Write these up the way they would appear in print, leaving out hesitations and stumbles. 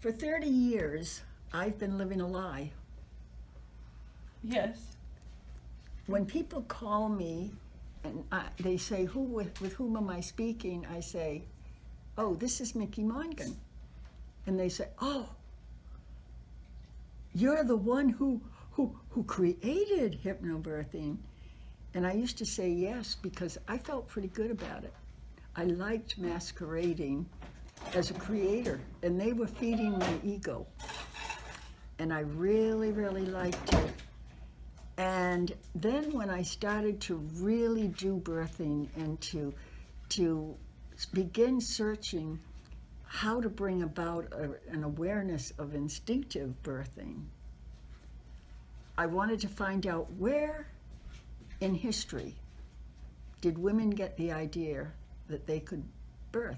For 30 years, I've been living a lie. Yes. When people call me and they say, with whom am I speaking? I say, oh, this is Mickey Mongan. And they say, oh, you're the one who created HypnoBirthing. And I used to say yes because I felt pretty good about it. I liked masquerading as a creator, and they were feeding my ego. And I really, really liked it. And then when I started to really do birthing and to begin searching how to bring about an awareness of instinctive birthing, I wanted to find out where in history did women get the idea that they could birth.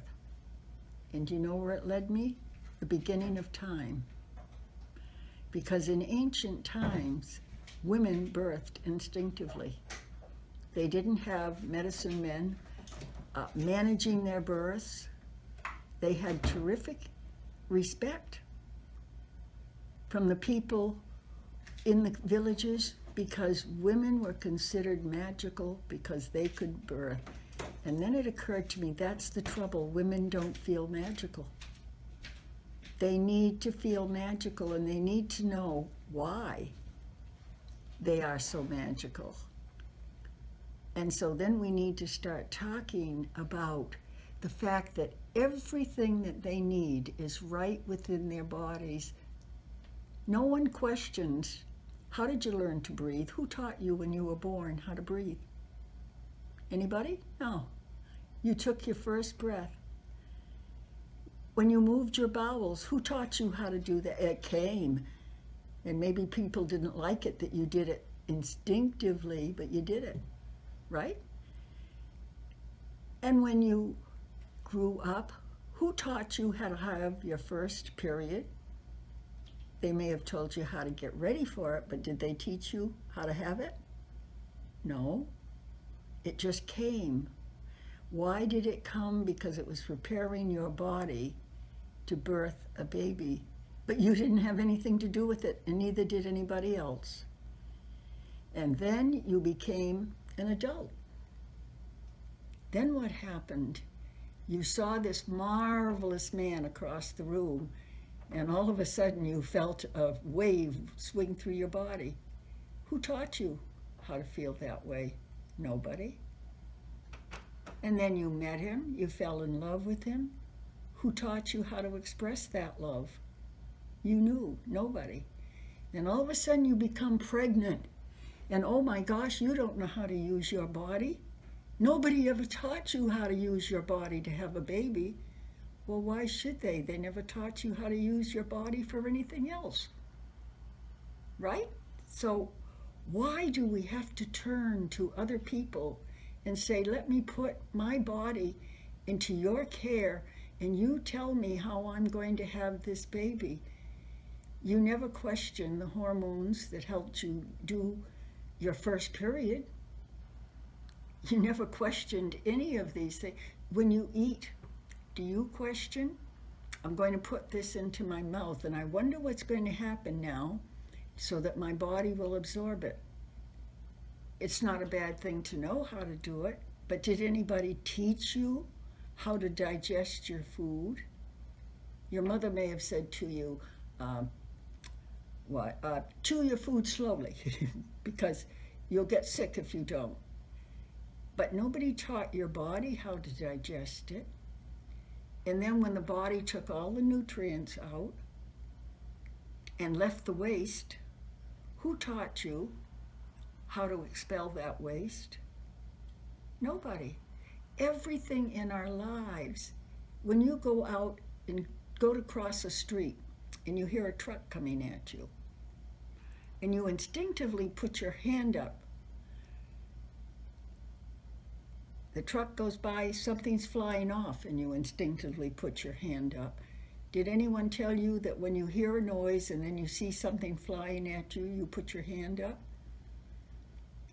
And do you know where it led me? The beginning of time. Because in ancient times, women birthed instinctively. They didn't have medicine men managing their births. They had terrific respect from the people in the villages because women were considered magical because they could birth. And then it occurred to me, that's the trouble. Women don't feel magical. They need to feel magical, and they need to know why they are so magical. And so then we need to start talking about the fact that everything that they need is right within their bodies. No one questions, how did you learn to breathe? Who taught you when you were born how to breathe? Anybody? No. You took your first breath. When you moved your bowels, who taught you how to do that? It came. And maybe people didn't like it that you did it instinctively, but you did it, right? And when you grew up, who taught you how to have your first period? They may have told you how to get ready for it, but did they teach you how to have it? No. It just came. Why did it come? Because it was preparing your body to birth a baby. But you didn't have anything to do with it, and neither did anybody else. And then you became an adult. Then what happened? You saw this marvelous man across the room, and all of a sudden you felt a wave swing through your body. Who taught you how to feel that way? Nobody. And then you met him, you fell in love with him. Who taught you how to express that love? You knew, nobody. And all of a sudden you become pregnant. And oh my gosh, you don't know how to use your body. Nobody ever taught you how to use your body to have a baby. Well, why should they? They never taught you how to use your body for anything else. Right? So why do we have to turn to other people and say, let me put my body into your care and you tell me how I'm going to have this baby? You never question the hormones that helped you do your first period. You never questioned any of these things. When you eat, do you question? I'm going to put this into my mouth and I wonder what's going to happen now so that my body will absorb it. It's not a bad thing to know how to do it, but did anybody teach you how to digest your food? Your mother may have said to you, chew your food slowly because you'll get sick if you don't. But nobody taught your body how to digest it. And then when the body took all the nutrients out and left the waste, who taught you how to expel that waste? Nobody. Everything in our lives, when you go out and go to cross a street and you hear a truck coming at you, and you instinctively put your hand up, the truck goes by, something's flying off, and you instinctively put your hand up. Did anyone tell you that when you hear a noise and then you see something flying at you, you put your hand up?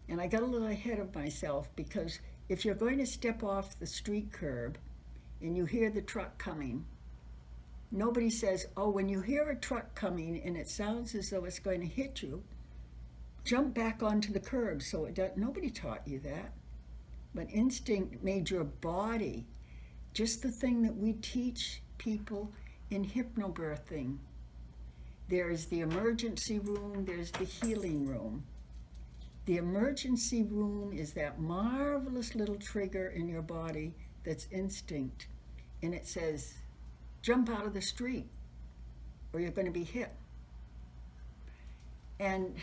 And I got a little ahead of myself because if you're going to step off the street curb and you hear the truck coming, Nobody says, oh, when you hear a truck coming and it sounds as though it's going to hit you, jump back onto the curb. So it does, nobody taught you that. But instinct made your body just the thing that we teach people in hypnobirthing. There's the emergency room, there's the healing room. The emergency room is that marvelous little trigger in your body that's instinct. And it says, jump out of the street or you're going to be hit. And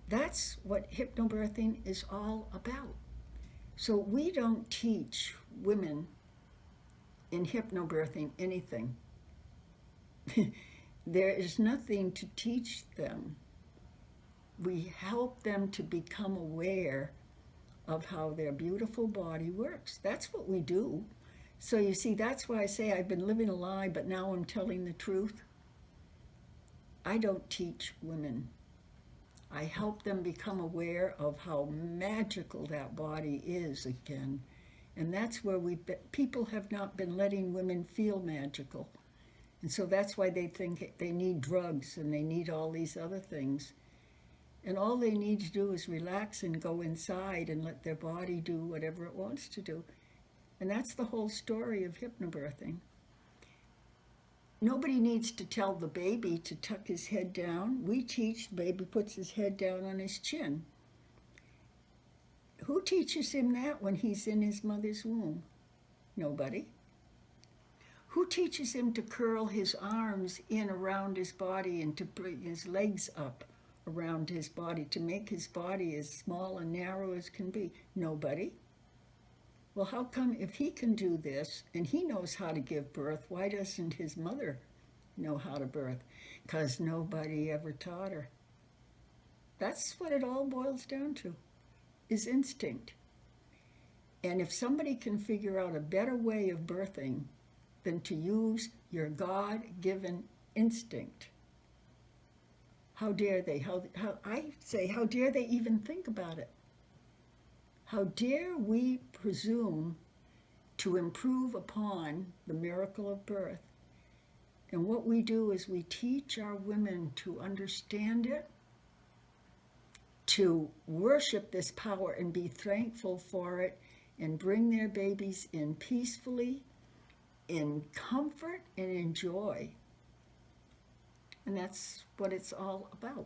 that's what hypnobirthing is all about. So we don't teach women in hypnobirthing anything. There is nothing to teach them. We help them to become aware of how their beautiful body works. That's what we do. So you see, that's why I say I've been living a lie, but now I'm telling the truth. I don't teach women. I help them become aware of how magical that body is again. And that's where people have not been letting women feel magical. And so that's why they think they need drugs and they need all these other things. And all they need to do is relax and go inside and let their body do whatever it wants to do. And that's the whole story of hypnobirthing. Nobody needs to tell the baby to tuck his head down. We teach the baby puts his head down on his chin. Who teaches him that when he's in his mother's womb? Nobody. Who teaches him to curl his arms in around his body and to bring his legs up around his body, to make his body as small and narrow as can be? Nobody. Well, how come if he can do this and he knows how to give birth, why doesn't his mother know how to birth? Because nobody ever taught her. That's what it all boils down to, is instinct. And if somebody can figure out a better way of birthing than to use your God-given instinct, how dare they? I say, how dare they even think about it? How dare we presume to improve upon the miracle of birth? And what we do is we teach our women to understand it, to worship this power and be thankful for it, and bring their babies in peacefully, in comfort, and in joy. And that's what it's all about.